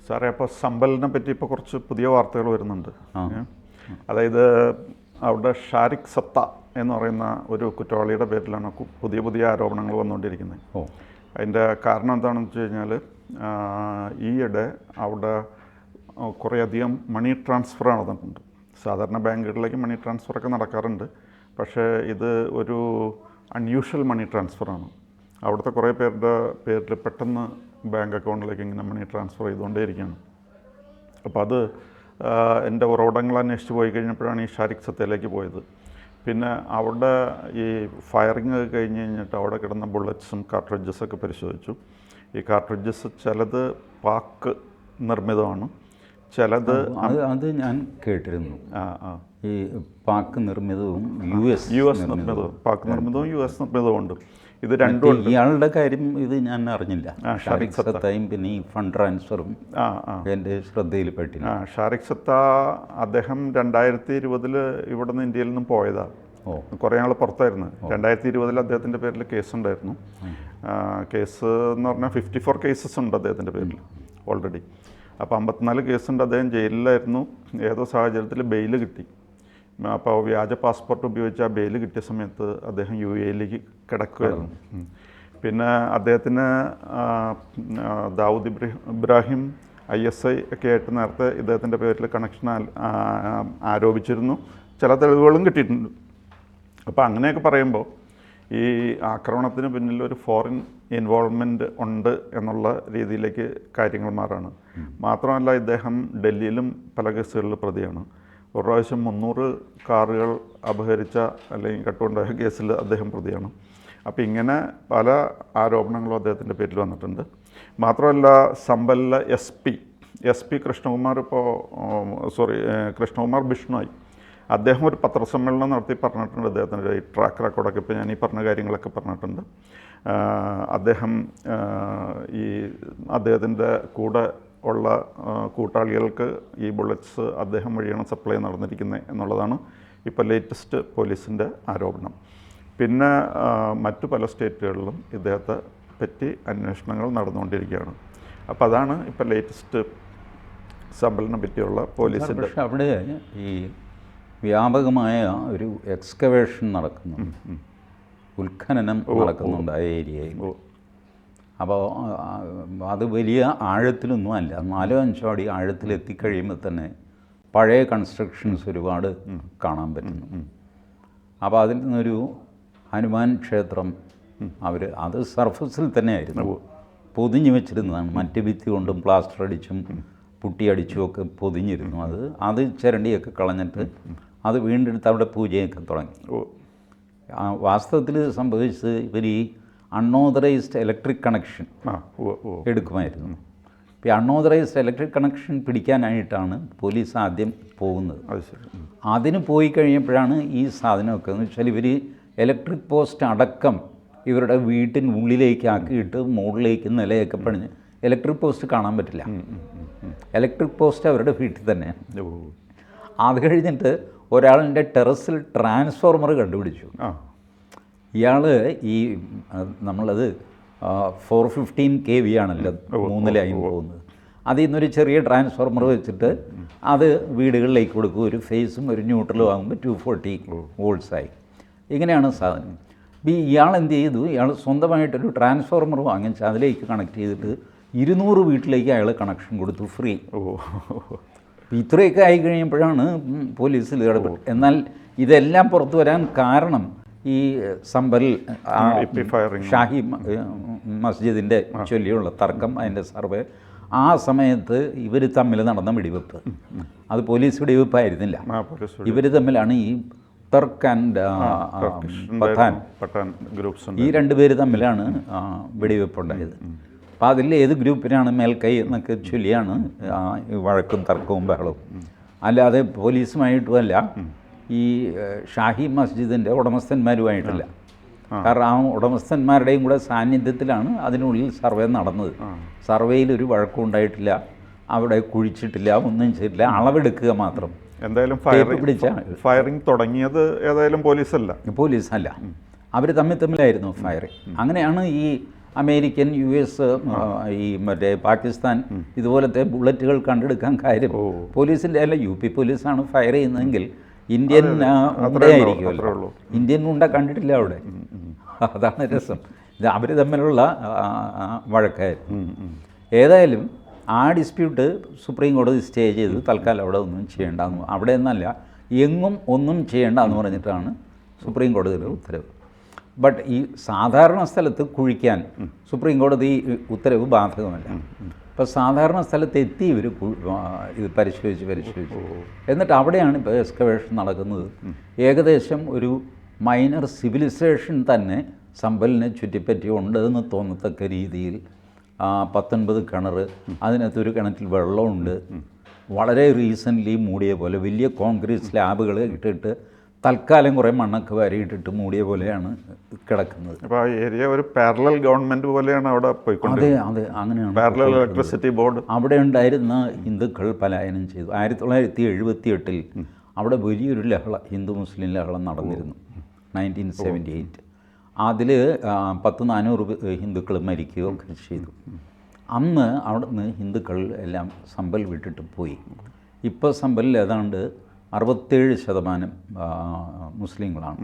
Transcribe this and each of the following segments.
സാറേ, അപ്പോൾ സമ്പലിനെ പറ്റി ഇപ്പോൾ കുറച്ച് പുതിയ വാർത്തകൾ വരുന്നുണ്ട്. അതായത് അവിടെ ഷാരിഖ് സത്ത എന്ന് പറയുന്ന ഒരു കുറ്റവാളിയുടെ പേരിലാണ് പുതിയ പുതിയ ആരോപണങ്ങൾ വന്നുകൊണ്ടിരിക്കുന്നത്. അതിൻ്റെ കാരണം എന്താണെന്ന് വെച്ച് കഴിഞ്ഞാൽ, ഈയിടെ അവിടെ കുറേയധികം മണി ട്രാൻസ്ഫർ നടന്നിട്ടുണ്ട്. സാധാരണ ബാങ്കുകളിലേക്ക് മണി ട്രാൻസ്ഫറൊക്കെ നടക്കാറുണ്ട്, പക്ഷേ ഇത് ഒരു അൺയൂഷ്വൽ മണി ട്രാൻസ്ഫറാണ്. അവിടുത്തെ കുറേ പേരുടെ പേരിൽ പെട്ടെന്ന് ബാങ്ക് അക്കൗണ്ടിലേക്ക് ഇങ്ങനെ മണി ട്രാൻസ്ഫർ ചെയ്തുകൊണ്ടേയിരിക്കുകയാണ്. അപ്പോൾ അത് എൻ്റെ ഉറവിടങ്ങൾ അന്വേഷിച്ച് പോയി കഴിഞ്ഞപ്പോഴാണ് ഈ ഷാരിഖ് സത്തയിലേക്ക് പോയത്. പിന്നെ അവിടെ ഈ ഫയറിങ് കഴിഞ്ഞ് കഴിഞ്ഞിട്ട് അവിടെ കിടന്ന ബുള്ളറ്റ്സും കാർട്രിഡ്ജസൊക്കെ പരിശോധിച്ചു. ഈ കാർട്രിഡ്ജസ് ചിലത് പാക്ക് നിർമ്മിതമാണ്, ചിലത് അത് ഞാൻ കേട്ടിരുന്നു. ഈ പാക്ക് നിർമ്മിതവും യു എസ് നിർമ്മിതവും, പാക്ക് നിർമ്മിതവും യു എസ് നിർമ്മിതവും ഉണ്ട്. ഇത് രണ്ടും ഇയാളുടെ കാര്യം ഇത് ഞാൻ അറിഞ്ഞില്ല. ഷാരിഖ് സത്തയും പിന്നെ ഈ ഫണ്ട് ട്രാൻസ്ഫറും എൻ്റെ ശ്രദ്ധയിൽപ്പെട്ടില്ല. ഷാരിഖ് സത്ത അദ്ദേഹം 2020 ഇവിടെ നിന്ന് ഇന്ത്യയിൽ നിന്നും പോയതാണ്. കുറേ നാൾ പുറത്തായിരുന്നു. 2020 അദ്ദേഹത്തിൻ്റെ പേരിൽ കേസുണ്ടായിരുന്നു. കേസ് എന്ന് പറഞ്ഞാൽ 54 കേസസ് ഉണ്ട് അദ്ദേഹത്തിൻ്റെ പേരിൽ ഓൾറെഡി. അപ്പോൾ 54 കേസുണ്ട്. അദ്ദേഹം ജയിലിലായിരുന്നു. ഏതോ സാഹചര്യത്തിൽ ബെയിൽ കിട്ടി. അപ്പോൾ വ്യാജ പാസ്പോർട്ട് ഉപയോഗിച്ച് ആ ബെയിൽ കിട്ടിയ സമയത്ത് അദ്ദേഹം UAE കിടക്കുമായിരുന്നു. പിന്നെ അദ്ദേഹത്തിന് ദാവൂദ് ഇബ്രാഹിം ISI ഒക്കെ ആയിട്ട് നേരത്തെ ഇദ്ദേഹത്തിൻ്റെ പേരിൽ കണക്ഷൻ ആരോപിച്ചിരുന്നു. ചില തെളിവുകളും കിട്ടിയിട്ടുണ്ട്. അപ്പോൾ അങ്ങനെയൊക്കെ പറയുമ്പോൾ ഈ ആക്രമണത്തിന് പിന്നിൽ ഒരു ഫോറിൻ ഇൻവോൾവ്മെൻറ്റ് ഉണ്ട് എന്നുള്ള രീതിയിലേക്ക് കാര്യങ്ങൾ മാറാണ്. മാത്രമല്ല, ഇദ്ദേഹം ഡൽഹിയിലും പല കേസുകളിൽ പ്രതിയാണ്. ഒരു പ്രാവശ്യം 300 കാറുകൾ അപഹരിച്ച അല്ലെങ്കിൽ കട്ടുകൊണ്ടായ കേസിൽ അദ്ദേഹം പ്രതിയാണ്. അപ്പോൾ ഇങ്ങനെ പല ആരോപണങ്ങളും അദ്ദേഹത്തിൻ്റെ പേരിൽ വന്നിട്ടുണ്ട്. മാത്രമല്ല, സമ്പലിലെ SP കൃഷ്ണകുമാർ കൃഷ്ണകുമാർ ബിഷ്ണോയ് അദ്ദേഹം ഒരു പത്രസമ്മേളനം നടത്തി പറഞ്ഞിട്ടുണ്ട്. അദ്ദേഹത്തിൻ്റെ ഈ ട്രാക്ക് റെക്കോർഡൊക്കെ ഇപ്പോൾ ഞാൻ ഈ പറഞ്ഞ കാര്യങ്ങളൊക്കെ പറഞ്ഞിട്ടുണ്ട്. അദ്ദേഹം അദ്ദേഹത്തിൻ്റെ കൂടെ ഉള്ള കൂട്ടാളികൾക്ക് ഈ ബുള്ളറ്റ്സ് അദ്ദേഹം വഴിയാണ് സപ്ലൈ നടന്നിരിക്കുന്നത് എന്നുള്ളതാണ് ഇപ്പോൾ ലേറ്റസ്റ്റ് പോലീസിൻ്റെ ആരോപണം. പിന്നെ മറ്റു പല സ്റ്റേറ്റുകളിലും ഇദ്ദേഹത്തെ പറ്റി അന്വേഷണങ്ങൾ നടന്നുകൊണ്ടിരിക്കുകയാണ്. അപ്പോൾ അതാണ് ഇപ്പോൾ ലേറ്റസ്റ്റ് സമ്പലിനെ പറ്റിയുള്ള പോലീസിൻ്റെ. പക്ഷേ അവിടെ ഈ വ്യാപകമായ ഒരു എക്സ്കവേഷൻ നടക്കുന്നു, ഉത്ഖനനം നടക്കുന്നുണ്ട് ആ ഏരിയയിൽ. അപ്പോൾ അത് വലിയ ആഴത്തിലൊന്നും അല്ല, 4-5 അടി ആഴത്തിലെത്തിക്കഴിയുമ്പോൾ തന്നെ പഴയ കൺസ്ട്രക്ഷൻസ് ഒരുപാട് കാണാൻ പറ്റുന്നു. അപ്പോൾ അതിൽ നിന്നൊരു ഹനുമാൻ ക്ഷേത്രം അത് സർഫസിൽ തന്നെയായിരുന്നു, പൊതിഞ്ഞു വെച്ചിരുന്നതാണ്. മറ്റ് ഭിത്തി കൊണ്ടും പ്ലാസ്റ്റർ അടിച്ചും പുട്ടിയടിച്ചും ഒക്കെ പൊതിഞ്ഞിരുന്നു. അത് ചിരണ്ടിയൊക്കെ കളഞ്ഞിട്ട് അത് വീണ്ടെടുത്ത് അവിടെ പൂജയൊക്കെ തുടങ്ങി. വാസ്തവത്തിൽ സംഭവിച്ചത് ഇവർ ഈ അൺഓതറൈസ്ഡ് ഇലക്ട്രിക് കണക്ഷൻ എടുക്കുമായിരുന്നു. ഇപ്പോൾ ഈ അൺഓതറൈസ്ഡ് ഇലക്ട്രിക് കണക്ഷൻ പിടിക്കാനായിട്ടാണ് പോലീസ് ആദ്യം പോകുന്നത്. അതിന് പോയി കഴിഞ്ഞപ്പോഴാണ് ഈ സാധനമൊക്കെ എന്ന് വെച്ചാൽ ഇവർ ഇലക്ട്രിക് പോസ്റ്റ് അടക്കം ഇവരുടെ വീട്ടിനുള്ളിലേക്ക് ആക്കിയിട്ട് മുകളിലേക്ക് നിലയൊക്കെ പണിഞ്ഞ് ഇലക്ട്രിക് പോസ്റ്റ് കാണാൻ പറ്റില്ല. ഇലക്ട്രിക് പോസ്റ്റ് അവരുടെ വീട്ടിൽ തന്നെ. അത് കഴിഞ്ഞിട്ട് ഒരാളിൻ്റെ ടെറസിൽ ട്രാൻസ്ഫോർമർ കണ്ടുപിടിച്ചു. ഇയാൾ നമ്മളത് 415 kV ആണല്ലോ 3 ലൈൻ പോകുന്നത്. അതിൽ നിന്നൊരു ചെറിയ ട്രാൻസ്ഫോർമർ വെച്ചിട്ട് അത് വീടുകളിലേക്ക് കൊടുക്കും. ഒരു ഫേസും ഒരു ന്യൂട്രലും ആകുമ്പോൾ 240 volts ആയി. ഇങ്ങനെയാണ് സാധനം. ഇയാൾ എന്ത് ചെയ്തു, ഇയാൾ സ്വന്തമായിട്ടൊരു ട്രാൻസ്ഫോർമർ വാങ്ങിച്ച് അതിലേക്ക് കണക്ട് ചെയ്തിട്ട് 200 വീട്ടിലേക്ക് അയാൾ കണക്ഷൻ കൊടുത്തു, ഫ്രീ. ഇത്രയൊക്കെ ആയി കഴിയുമ്പോഴാണ് പോലീസിൽ ഇടപെട്ടത്. എന്നാൽ ഇതെല്ലാം പുറത്തു വരാൻ കാരണം ഈ സമ്പൽ ഷാഹി മസ്ജിദിൻ്റെ ചൊല്ലിയുള്ള തർക്കം, അതിൻ്റെ സർവേ. ആ സമയത്ത് ഇവർ തമ്മിൽ നടന്ന വെടിവെപ്പ്, അത് പോലീസ് വെടിവെപ്പായിരുന്നില്ല. ഇവർ തമ്മിലാണ് ഈ തർക്ക് ആൻഡ് പത്താൻ ഗ്രൂപ്പ്സ്, ഈ 2 പേര് തമ്മിലാണ് വെടിവെപ്പുണ്ടായത്. അപ്പോൾ അതിൽ ഏത് ഗ്രൂപ്പിനാണ് മേൽക്കൈ എന്നൊക്കെ ചൊല്ലിയാണ് വഴക്കും തർക്കവും ബഹളവും. അല്ലാതെ പോലീസുമായിട്ടുമല്ല, ഈ ഷാഹി മസ്ജിദിൻ്റെ ഉടമസ്ഥന്മാരുമായിട്ടില്ല. കാരണം ആ ഉടമസ്ഥന്മാരുടെയും കൂടെ സാന്നിധ്യത്തിലാണ് അതിനുള്ളിൽ സർവേ നടന്നത്. സർവേയിൽ ഒരു വഴക്കം ഉണ്ടായിട്ടില്ല, അവിടെ കുഴിച്ചിട്ടില്ല, ഒന്നും ചെയ്തിട്ടില്ല, അളവെടുക്കുക മാത്രം. എന്തായാലും ഫയറിംഗ് തുടങ്ങിയത് ഏതായാലും പോലീസല്ല, അവർ തമ്മിലായിരുന്നു ഫയറിംഗ്. അങ്ങനെയാണ് ഈ അമേരിക്കൻ US ഈ മറ്റേ പാകിസ്ഥാൻ ഇതുപോലത്തെ ബുള്ളറ്റുകൾ കണ്ടെടുക്കാൻ കാര്യം പോലീസിൻ്റെ അല്ല UP പോലീസാണ് ഫയർ ചെയ്യുന്നതെങ്കിൽ ഇന്ത്യൻ ഉണ്ടയായിരിക്കുമല്ലോ. ഇന്ത്യൻ ഉണ്ട കണ്ടിട്ടില്ല അവിടെ. അതാണ് രസം. ഇത് അവർ തമ്മിലുള്ള വഴക്കായിരുന്നു. ഏതായാലും ആ ഡിസ്പ്യൂട്ട് സുപ്രീം കോടതി സ്റ്റേ ചെയ്ത് തൽക്കാലം അവിടെ ഒന്നും ചെയ്യേണ്ടെന്ന്, അവിടെ എന്നല്ല എങ്ങും ഒന്നും ചെയ്യേണ്ട എന്ന് പറഞ്ഞിട്ടാണ് സുപ്രീം കോടതിയുടെ ഉത്തരവ്. ബട്ട് ഈ സാധാരണ സ്ഥലത്ത് കുഴിക്കാൻ സുപ്രീം കോടതി ഉത്തരവ് ബാധകമല്ല. ഇപ്പോൾ സാധാരണ സ്ഥലത്ത് എത്തി ഇവർ ഇത് പരിശോധിച്ച് എന്നിട്ട് അവിടെയാണ് ഇപ്പോൾ എക്സ്കവേഷൻ നടക്കുന്നത്. ഏകദേശം ഒരു മൈനർ സിവിലൈസേഷൻ തന്നെ സമ്പലിനെ ചുറ്റിപ്പറ്റി ഉണ്ട് എന്ന് തോന്നത്തക്ക രീതിയിൽ 19 കിണർ, അതിനകത്ത് ഒരു കിണറ്റിൽ വെള്ളമുണ്ട്. വളരെ റീസെൻ്റ്ലി മൂടിയ പോലെ വലിയ കോൺക്രീറ്റ് സ്ലാബുകൾ ഇട്ടിട്ട് തൽക്കാലം കുറേ മണ്ണൊക്കെ വരിയിട്ടിട്ട് മൂടിയ പോലെയാണ് കിടക്കുന്നത്. അപ്പോൾ ആ ഏരിയ ഒരു പാരലൽ ഗവൺമെൻറ് പോലെയാണ് അവിടെ പോയിക്കൊണ്ടിരിക്കുന്നത്. അതെ, അങ്ങനെയാണ്. Parallel electricity board. അവിടെ ഉണ്ടായിരുന്ന ഹിന്ദുക്കൾ പലായനം ചെയ്തു. 1978 അവിടെ വലിയൊരു ലഹള, ഹിന്ദു മുസ്ലിം ലഹളം നടന്നിരുന്നു. 1978 അതിൽ 400 ഹിന്ദുക്കൾ മരിക്കുകയൊക്കെ ചെയ്തു. അന്ന് അവിടെ നിന്ന് ഹിന്ദുക്കൾ എല്ലാം സമ്പൽ വിട്ടിട്ട് പോയി. ഇപ്പോൾ സമ്പലിൽ ഏതാണ്ട് 67% മുസ്ലിങ്ങളാണ്.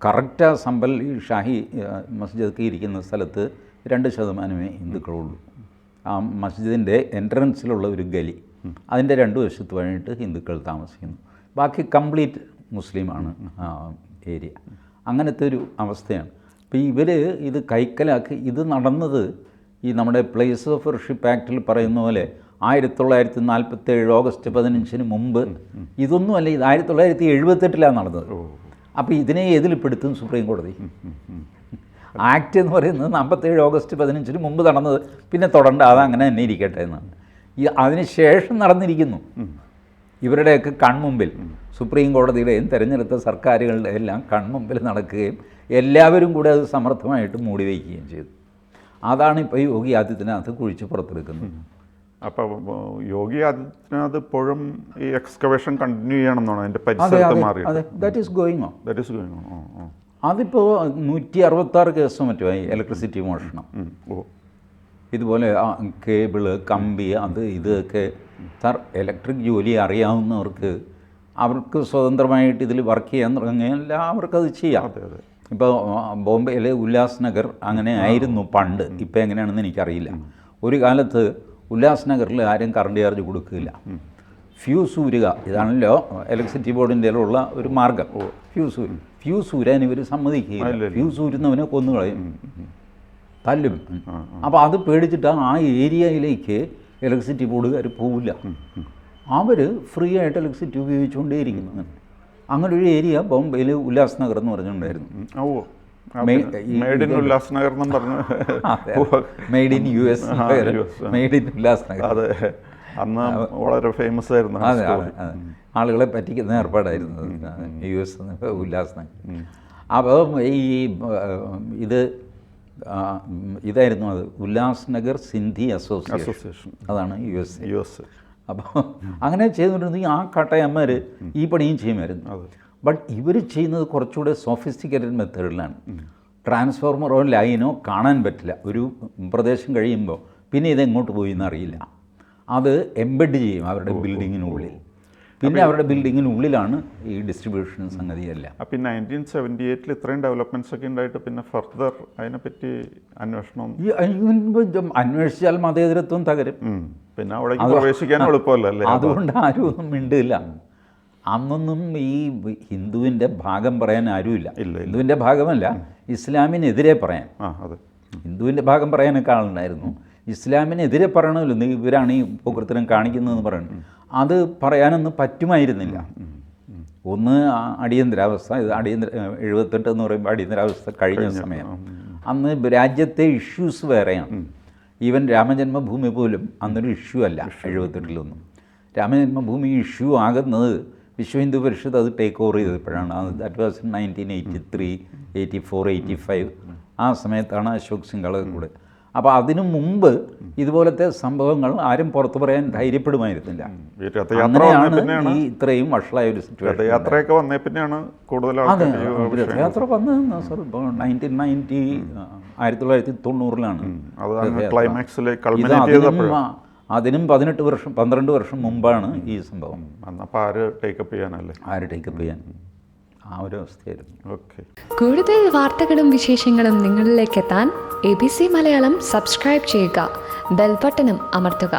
കറക്റ്റ് സമ്പൽ ഈ ഷാഹി മസ്ജിദൊക്കെ ഇരിക്കുന്ന സ്ഥലത്ത് 2% ഹിന്ദുക്കളുള്ളൂ. ആ മസ്ജിദിൻ്റെ എൻട്രൻസിലുള്ള ഒരു ഗലി, അതിൻ്റെ 2 വശത്ത് വഴിയിട്ട് ഹിന്ദുക്കൾ താമസിക്കുന്നു. ബാക്കി കംപ്ലീറ്റ് മുസ്ലിമാണ് ഏരിയ. അങ്ങനത്തെ ഒരു അവസ്ഥയാണ്. അപ്പോൾ ഇവർ ഇത് കൈക്കലാക്കി. ഇത് നടന്നത് ഈ നമ്മുടെ പ്ലേസ് ഓഫ് വർഷിപ്പ് ആക്റ്റിൽ പറയുന്ന പോലെ 1947 ഓഗസ്റ്റ് 15 മുമ്പ് ഇതൊന്നുമല്ല. ഇത് 1978 നടന്നത്. അപ്പോൾ ഇതിനെ ഏതിൽപ്പെടുത്തും സുപ്രീം കോടതി? ആക്ട് എന്ന് പറയുന്നത് 47 ഓഗസ്റ്റ് 15 മുമ്പ് നടന്നത്, പിന്നെ തുടണ്ട, അതങ്ങനെ തന്നെ ഇരിക്കട്ടെ എന്നാണ്. അതിന് ശേഷം നടന്നിരിക്കുന്നു ഇവരുടെയൊക്കെ കൺമുമ്പിൽ. സുപ്രീം കോടതിയുടെയും തിരഞ്ഞെടുത്ത സർക്കാരുകളുടെ എല്ലാം കൺമുമ്പിൽ നടക്കുകയും എല്ലാവരും കൂടെ അത് സമർത്ഥമായിട്ട് മൂടി വയ്ക്കുകയും ചെയ്തു. അതാണ് ഇപ്പോൾ യോഗി ആദിത്യനാഥ് കുഴിച്ച് പുറത്തെടുക്കുന്നത്. അപ്പോൾ യോഗി ആദിത്യനാഥ് ഇപ്പോഴും ഈ എക്സ്കവേഷൻ കണ്ടിന്യൂ ചെയ്യണമെന്നാണ് അതിൻ്റെ പരിസരത്ത് മാറിയത്. That is going on. അതിപ്പോൾ 166 കേസോ മറ്റോ ആയി. ഇലക്ട്രിസിറ്റി മോഷണം, ഇതുപോലെ കേബിള്, കമ്പി, അത് ഇതൊക്കെ. സാർ, ഇലക്ട്രിക് ജോലി അറിയാവുന്നവർക്ക് അവർക്ക് സ്വതന്ത്രമായിട്ട് ഇതിൽ വർക്ക് ചെയ്യാൻ തുടങ്ങിയാൽ അവർക്കത് ചെയ്യാം. ഇപ്പോൾ ബോംബെയിലെ ഉല്ലാസ് നഗർ അങ്ങനെ ആയിരുന്നു പണ്ട്. ഇപ്പോൾ എങ്ങനെയാണെന്ന് എനിക്കറിയില്ല. ഒരു കാലത്ത് ഉല്ലാസ് നഗറിൽ ആരും കറണ്ട് ചാർജ് കൊടുക്കില്ല. ഫ്യൂസ് ഊരുക, ഇതാണല്ലോ ഇലക്ട്രിസിറ്റി ബോർഡിൻ്റെ ഉള്ള ഒരു മാർഗം. ഫ്യൂസ് ഊരാൻ ഇവർ സമ്മതിക്കുകയില്ല. ഫ്യൂസ് ഊരുന്നവനെ കൊന്നുകളയും, തല്ലും. അപ്പോൾ അത് പേടിച്ചിട്ട് ആ ഏരിയയിലേക്ക് ഇലക്ട്രിസിറ്റി ബോർഡുകാർ പോവില്ല. അവർ ഫ്രീ ആയിട്ട് ഇലക്ട്രിസിറ്റി ഉപയോഗിച്ചുകൊണ്ടേയിരിക്കുന്നു. അങ്ങനെ ഒരു ഏരിയ ബോംബെയിൽ ഉല്ലാസ് നഗർ എന്ന് പറഞ്ഞുകൊണ്ടായിരുന്നു. മെയ്ഡ് ഇൻ ഉല്ലാസ് നഗർ എന്നും പറഞ്ഞു. Made in US, made in Ullas Nagar. അതെ, അന്ന് വളരെ ഫേമസ് ആയിരുന്നു. അതെ, ആളുകളെ പറ്റിക്കുന്ന ഏർപ്പാടായിരുന്നു US ഉല്ലാസ് നഗർ. അപ്പോൾ ഇതായിരുന്നു അത്, ഉല്ലാസ് നഗർ സിന്ധി അസോസിയേഷൻ. അതാണ് US. അപ്പോൾ അങ്ങനെ ചെയ്തുകൊണ്ടിരുന്നെങ്കിൽ ആ കട്ടയന്മാർ ഈ പണിയും ചെയ്യുമായിരുന്നു. ബട്ട് ഇവർ ചെയ്യുന്നത് കുറച്ചുകൂടെ സോഫിസ്റ്റിക്കേറ്റഡ് മെത്തേഡിലാണ്. ട്രാൻസ്ഫോർമറോ ലൈനോ കാണാൻ പറ്റില്ല. ഒരു പ്രദേശം കഴിയുമ്പോൾ പിന്നെ ഇതെങ്ങോട്ട് പോയി എന്നറിയില്ല. അത് എംബെഡ് ചെയ്യും അവരുടെ ബിൽഡിങ്ങിനുള്ളിൽ. പിന്നെ അവരുടെ ബിൽഡിങ്ങിനുള്ളിലാണ് ഈ ഡിസ്ട്രിബ്യൂഷൻ സംഗതിയല്ല. അപ്പോൾ 1978 ഇത്രയും ഡെവലപ്മെൻറ്റ്സ് ഒക്കെ ഉണ്ടായിട്ട് പിന്നെ ഫർദർ അതിനെപ്പറ്റി അന്വേഷണം അന്വേഷിച്ചാൽ മതേതരത്വം തകരും. പിന്നെ അവിടെ പ്രവേശിക്കാൻ എളുപ്പമല്ലേ. അതുകൊണ്ട് ആരും ഒന്നും മിണ്ടില്ല. അന്നൊന്നും ഈ ഹിന്ദുവിൻ്റെ ഭാഗം പറയാൻ ആരുമില്ല. ഹിന്ദുവിൻ്റെ ഭാഗമല്ല, ഇസ്ലാമിനെതിരെ പറയാൻ. ഹിന്ദുവിൻ്റെ ഭാഗം പറയാനൊക്കെ ആളുണ്ടായിരുന്നു. ഇസ്ലാമിനെതിരെ പറയണമല്ലോ, ഇവരാണ് ഈ ഉപകൃതനം കാണിക്കുന്നതെന്ന് പറയുന്നത്. അത് പറയാനൊന്നും പറ്റുമായിരുന്നില്ല. ഒന്ന് അടിയന്തരാവസ്ഥ, ഇത് 78 എന്ന് പറയുമ്പോൾ അടിയന്തരാവസ്ഥ കഴിഞ്ഞ സമയം. അന്ന് രാജ്യത്തെ ഇഷ്യൂസ് വേറെയാണ്. ഈവൻ രാമജന്മഭൂമി പോലും അന്നൊരു ഇഷ്യൂ അല്ല 78 രാമജന്മഭൂമി ഇഷ്യൂ ആകുന്നത് വിശ്വ ഹിന്ദു പരിഷത്ത് അത് ടേക്ക് ഓവർ ചെയ്തപ്പോഴാണ്. That was 1983, 84, 85. ആ സമയത്താണ് അശോക് സിംഗാളൊക്കെ കൂടെ. അപ്പോൾ അതിനു മുമ്പ് ഇതുപോലത്തെ സംഭവങ്ങൾ ആരും പുറത്തു പറയാൻ ധൈര്യപ്പെടുമായിരുന്നില്ല. അങ്ങനെയാണ് ഈ ഇത്രയും വഷളായ ഒരു സിറ്റുവേഷൻ. യാത്രയൊക്കെ വന്നേ പിന്നെയാണ് കൂടുതൽ രഥയാത്ര വന്നതെന്നാ സാർ. ഇപ്പോൾ 1990 1990-ലാണ്. അത് അങ്ങ് ക്ലൈമാക്സിൽ ഇത് കൾമിനേറ്റ് ചെയ്തപ്പോഴും അതിനും 12 വർഷം മുമ്പാണ് ഈ സംഭവം. അപ്പോൾ ആര് ടേക്കപ്പ് ചെയ്യാനല്ലേ, ആര് ടേക്കപ്പ് ചെയ്യാൻ, ആ ഒരു അവസ്ഥയായിരുന്നു. ഓക്കെ. കൂടുതൽ വാർത്തകളും വിശേഷങ്ങളും നിങ്ങളിലേക്ക് എത്താൻ ABC മലയാളം സബ്സ്ക്രൈബ് ചെയ്യുക, ബെൽ ബട്ടണും അമർത്തുക.